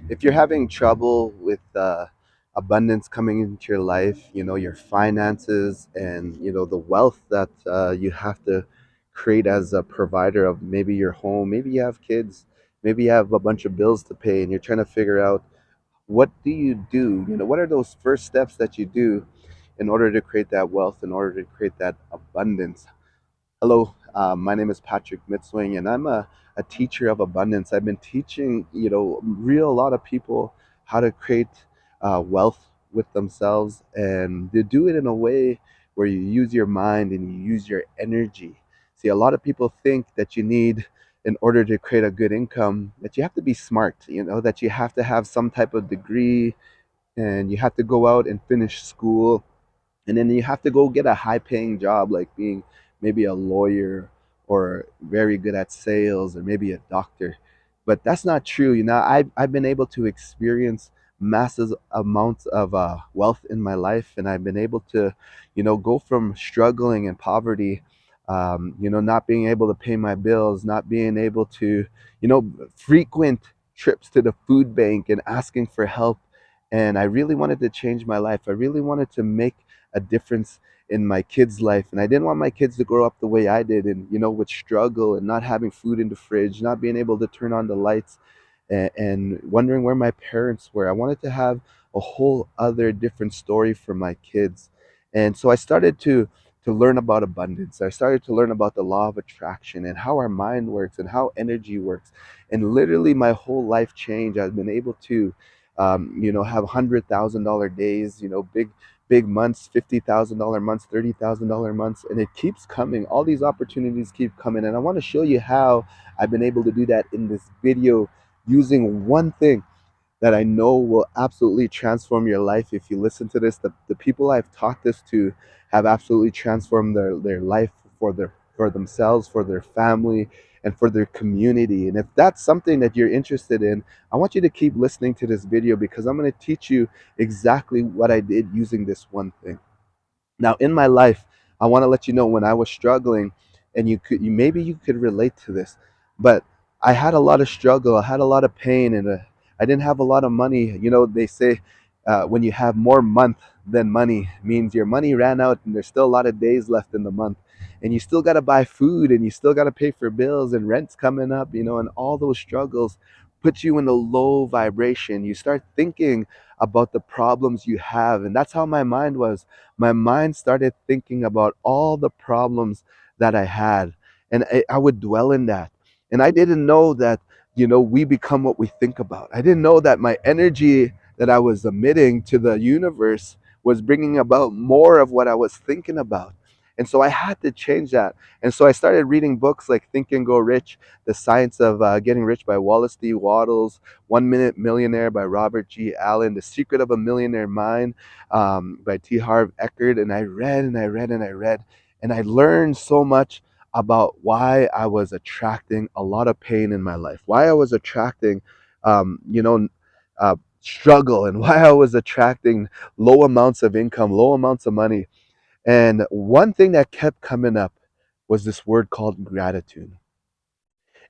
If you're having trouble with abundance coming into your life, your finances and, the wealth that you have to create as a provider of maybe your home, maybe you have kids, maybe you have a bunch of bills to pay, and you're trying to figure out what do you do? What are those first steps that you do in order to create that wealth, in order to create that abundance? Hello, my name is Patrick Mitzwing, and I'm a teacher of abundance. I've been teaching, a lot of people how to create wealth with themselves, and to do it in a way where you use your mind and you use your energy. See, a lot of people think that you need, in order to create a good income, that you have to be smart, that you have to have some type of degree, and you have to go out and finish school, and then you have to go get a high paying job like being maybe a lawyer or very good at sales or maybe a doctor. But that's not true. I've been able to experience massive amounts of wealth in my life, and I've been able to go from struggling and poverty, not being able to pay my bills, not being able to frequent trips to the food bank and asking for help. And I really wanted to change my life. I really wanted to make a difference in my kids' life. And I didn't want my kids to grow up the way I did, and with struggle and not having food in the fridge, not being able to turn on the lights, and wondering where my parents were. I wanted to have a whole other different story for my kids. And so I started to learn about abundance. I started to learn about the law of attraction and how our mind works and how energy works. And literally my whole life changed. I've been able to have $100,000 days, big months, $50,000 months, $30,000 months, and it keeps coming. All these opportunities keep coming, and I want to show you how I've been able to do that in this video using one thing that I know will absolutely transform your life if you listen to this. The people I've taught this to have absolutely transformed their life for themselves, for their family, and for their community. And if that's something that you're interested in, I want you to keep listening to this video because I'm going to teach you exactly what I did using this one thing. Now, in my life, I want to let you know when I was struggling, and maybe you could relate to this, but I had a lot of struggle, I had a lot of pain, and I didn't have a lot of money. They say when you have more month than money, means your money ran out, and there's still a lot of days left in the month, and you still got to buy food, and you still got to pay for bills, and rent's coming up, and all those struggles put you in a low vibration. You start thinking about the problems you have, and that's how my mind was. My mind started thinking about all the problems that I had, and I would dwell in that. And I didn't know that, we become what we think about. I didn't know that my energy that I was emitting to the universe was bringing about more of what I was thinking about. And so I had to change that. And so I started reading books like Think and Go Rich, The Science of Getting Rich by Wallace D. Wattles, 1 Minute Millionaire by Robert G. Allen, The Secret of a Millionaire Mind by T. Harv Eckert. And I read and I read and I read, and I learned so much about why I was attracting a lot of pain in my life, why I was attracting, struggle, and why I was attracting low amounts of income, low amounts of money. And one thing that kept coming up was this word called gratitude.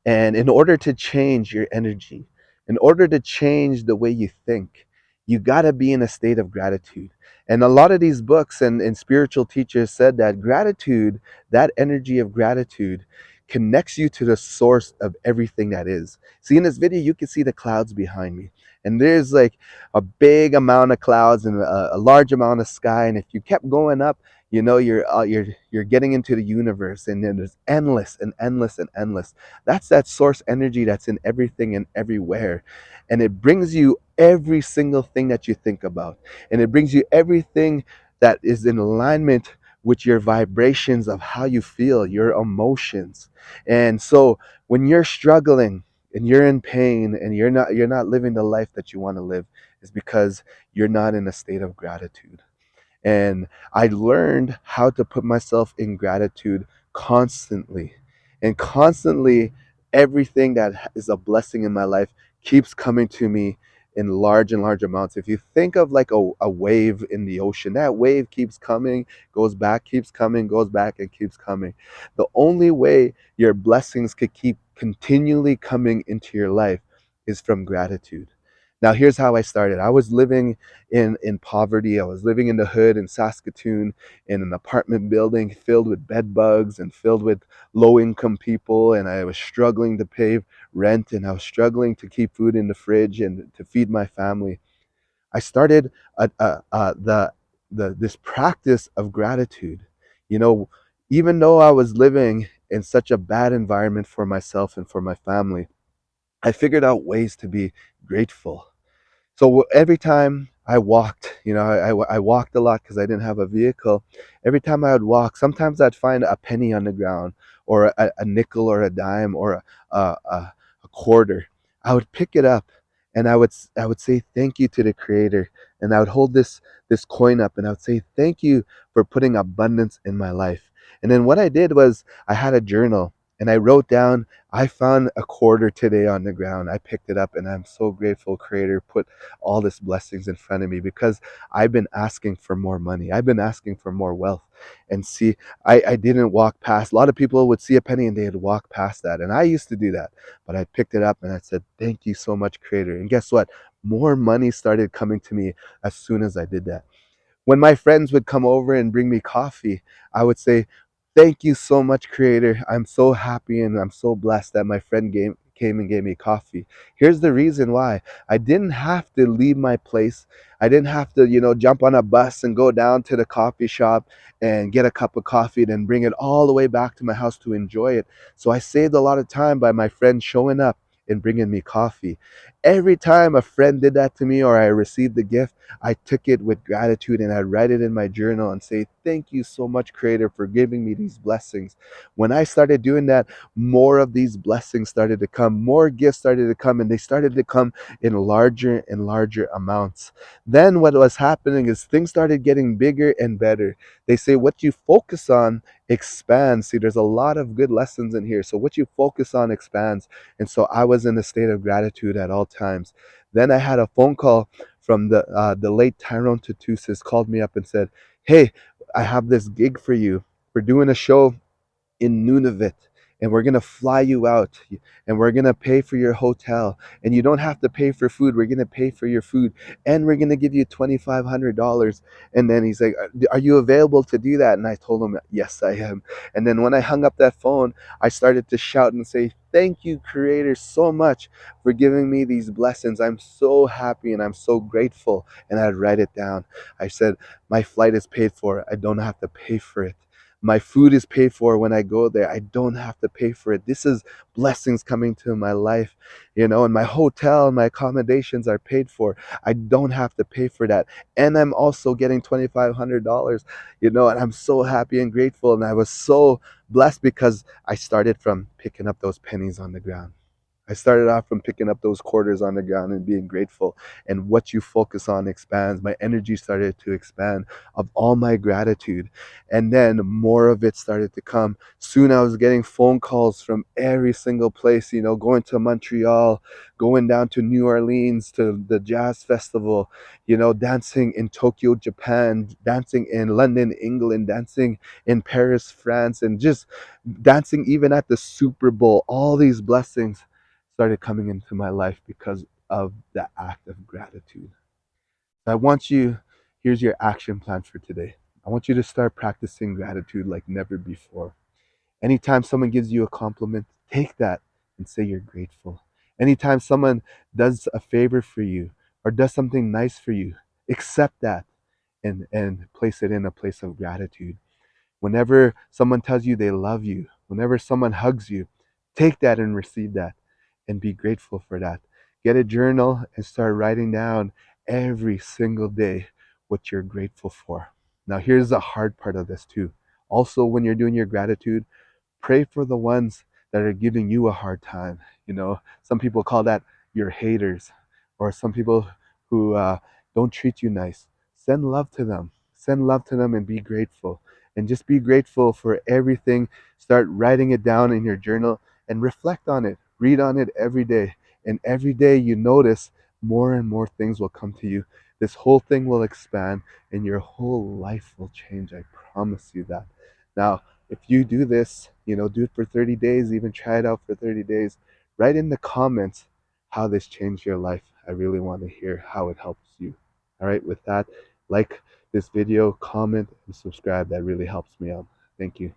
And in order to change your energy, in order to change the way you think, you got to be in a state of gratitude. And a lot of these books and spiritual teachers said that gratitude, that energy of gratitude, connects you to the source of everything that is. See, in this video, you can see the clouds behind me. And there's like a big amount of clouds and a large amount of sky. And if you kept going up, you're getting into the universe, and then there's endless and endless and endless. That's that source energy that's in everything and everywhere. And it brings you every single thing that you think about. And it brings you everything that is in alignment with your vibrations of how you feel, your emotions. And so when you're struggling and you're in pain and you're not living the life that you want to live, is because you're not in a state of gratitude. And I learned how to put myself in gratitude constantly. And constantly, everything that is a blessing in my life keeps coming to me in large and large amounts. If you think of like a wave in the ocean, that wave keeps coming, goes back, keeps coming, goes back, and keeps coming. The only way your blessings could keep continually coming into your life is from gratitude. Now, here's how I started. I was living in poverty. I was living in the hood in Saskatoon in an apartment building filled with bed bugs and filled with low income people. And I was struggling to pay rent, and I was struggling to keep food in the fridge and to feed my family. I started this practice of gratitude. You know, even though I was living in such a bad environment for myself and for my family, I figured out ways to be grateful. So every time I walked, I walked a lot because I didn't have a vehicle. Every time I would walk, sometimes I'd find a penny on the ground, or a nickel, or a dime, or a quarter. I would pick it up, and I would say thank you to the Creator, and I would hold this coin up, and I would say thank you for putting abundance in my life. And then what I did was I had a journal, and I wrote down, I found a quarter today on the ground. I picked it up, and I'm so grateful, Creator put all these blessings in front of me, because I've been asking for more money. I've been asking for more wealth. And see, I didn't walk past. A lot of people would see a penny and they'd walk past that. And I used to do that. But I picked it up and I said, thank you so much, Creator. And guess what? More money started coming to me as soon as I did that. When my friends would come over and bring me coffee, I would say, thank you so much, Creator. I'm so happy and I'm so blessed that my friend came and gave me coffee. Here's the reason why. I didn't have to leave my place. I didn't have to, jump on a bus and go down to the coffee shop and get a cup of coffee, then bring it all the way back to my house to enjoy it. So I saved a lot of time by my friend showing up and bringing me coffee. Every time a friend did that to me or I received a gift, I took it with gratitude and I write it in my journal and say, thank you so much, Creator, for giving me these blessings. When I started doing that, more of these blessings started to come, more gifts started to come, and they started to come in larger and larger amounts. Then what was happening is things started getting bigger and better. They say what you focus on expands. See, there's a lot of good lessons in here. So what you focus on expands. And so I was in a state of gratitude at all times. Then I had a phone call from the late Tyrone Tatusis, called me up and said, "Hey, I have this gig for you. We're doing a show in Nunavut, and we're gonna fly you out, and we're gonna pay for your hotel, and you don't have to pay for food. We're gonna pay for your food, and we're gonna give you $2,500." And then he's like, "Are you available to do that?" And I told him, "Yes, I am." And then when I hung up that phone, I started to shout and say, "Thank you, Creator, so much for giving me these blessings. I'm so happy and I'm so grateful." And I'd write it down. I said, "My flight is paid for. I don't have to pay for it. My food is paid for when I go there. I don't have to pay for it. This is blessings coming to my life, and my hotel and my accommodations are paid for. I don't have to pay for that. And I'm also getting $2,500, and I'm so happy and grateful. And I was so blessed because I started from picking up those pennies on the ground. I started off from picking up those quarters on the ground and being grateful. And what you focus on expands. My energy started to expand of all my gratitude. And then more of it started to come. Soon I was getting phone calls from every single place, going to Montreal, going down to New Orleans to the jazz festival, dancing in Tokyo, Japan, dancing in London, England, dancing in Paris, France, and just dancing even at the Super Bowl. All these blessings started coming into my life because of the act of gratitude. I want you, here's your action plan for today. I want you to start practicing gratitude like never before. Anytime someone gives you a compliment, take that and say you're grateful. Anytime someone does a favor for you or does something nice for you, accept that and place it in a place of gratitude. Whenever someone tells you they love you, whenever someone hugs you, take that and receive that and be grateful for that. Get a journal and start writing down every single day what you're grateful for. Now, here's the hard part of this, too. Also, when you're doing your gratitude, pray for the ones that are giving you a hard time. Some people call that your haters, or some people who don't treat you nice. Send love to them. Send love to them and be grateful. And just be grateful for everything. Start writing it down in your journal and reflect on it. Read on it every day. And every day you notice more and more things will come to you. This whole thing will expand and your whole life will change. I promise you that. Now, if you do this, do it for 30 days, even try it out for 30 days. Write in the comments how this changed your life. I really want to hear how it helps you. All right, with that, like this video, comment, and subscribe. That really helps me out. Thank you.